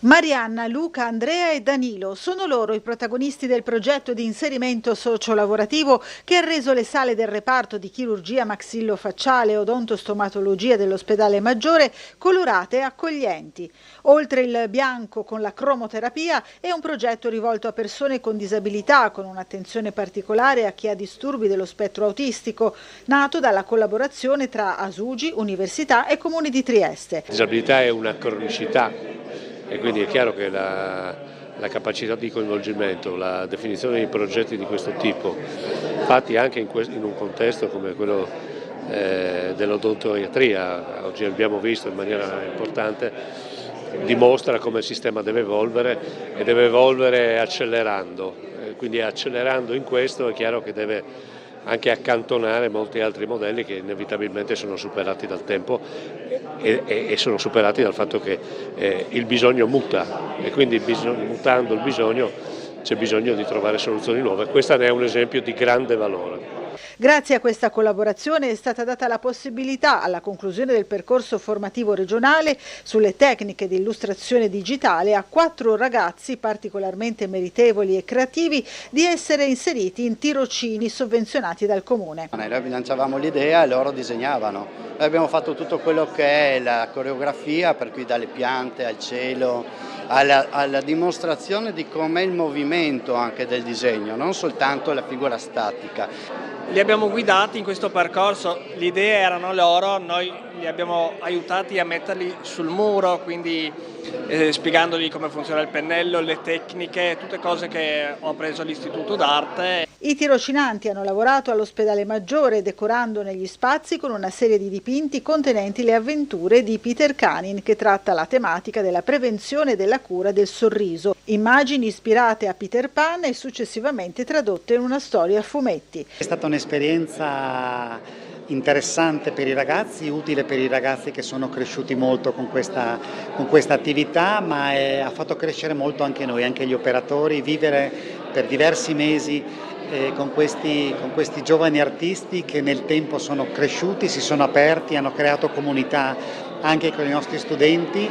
Marianna, Luca, Andrea e Danilo sono loro i protagonisti del progetto di inserimento sociolavorativo che ha reso le sale del reparto di chirurgia maxillofacciale e odontostomatologia dell'ospedale Maggiore colorate e accoglienti. Oltre il bianco con la cromoterapia è un progetto rivolto a persone con disabilità, con un'attenzione particolare a chi ha disturbi dello spettro autistico, nato dalla collaborazione tra Asugi, Università e Comune di Trieste. La disabilità è una cronicità. E quindi è chiaro che la capacità di coinvolgimento, la definizione di progetti di questo tipo, fatti anche in un contesto come quello dell'odontoiatria, oggi abbiamo visto in maniera importante, dimostra come il sistema deve evolvere e deve evolvere accelerando. Quindi accelerando in questo è chiaro che deve anche accantonare molti altri modelli che inevitabilmente sono superati dal tempo e sono superati dal fatto che il bisogno muta e quindi mutando il bisogno c'è bisogno di trovare soluzioni nuove. Questa ne è un esempio di grande valore. Grazie a questa collaborazione è stata data la possibilità, alla conclusione del percorso formativo regionale sulle tecniche di illustrazione digitale, a 4 ragazzi particolarmente meritevoli e creativi di essere inseriti in tirocini sovvenzionati dal Comune. Noi lanciavamo l'idea e loro disegnavano. Noi abbiamo fatto tutto quello che è la coreografia, per cui dalle piante al cielo, alla dimostrazione di com'è il movimento anche del disegno, non soltanto la figura statica. Li abbiamo guidati in questo percorso, le idee erano loro, noi li abbiamo aiutati a metterli sul muro, quindi spiegandogli come funziona il pennello, le tecniche, tutte cose che ho appreso all'Istituto d'Arte. I tirocinanti hanno lavorato all'ospedale Maggiore decorando negli spazi con una serie di dipinti contenenti le avventure di Peter Canin, che tratta la tematica della prevenzione e della cura del sorriso. Immagini ispirate a Peter Pan e successivamente tradotte in una storia a fumetti. È stata un'esperienza interessante per i ragazzi, utile per i ragazzi che sono cresciuti molto con questa attività, ma ha fatto crescere molto anche noi, anche gli operatori, vivere per diversi mesi con questi giovani artisti che nel tempo sono cresciuti, si sono aperti, hanno creato comunità anche con i nostri studenti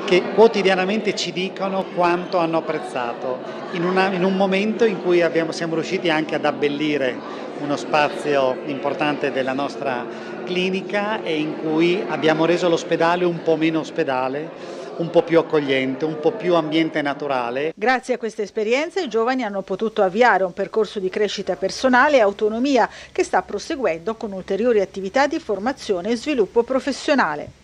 che quotidianamente ci dicono quanto hanno apprezzato in un momento in cui siamo riusciti anche ad abbellire uno spazio importante della nostra clinica e in cui abbiamo reso l'ospedale un po' meno ospedale, un po' più accogliente, un po' più ambiente naturale. Grazie a queste esperienze i giovani hanno potuto avviare un percorso di crescita personale e autonomia che sta proseguendo con ulteriori attività di formazione e sviluppo professionale.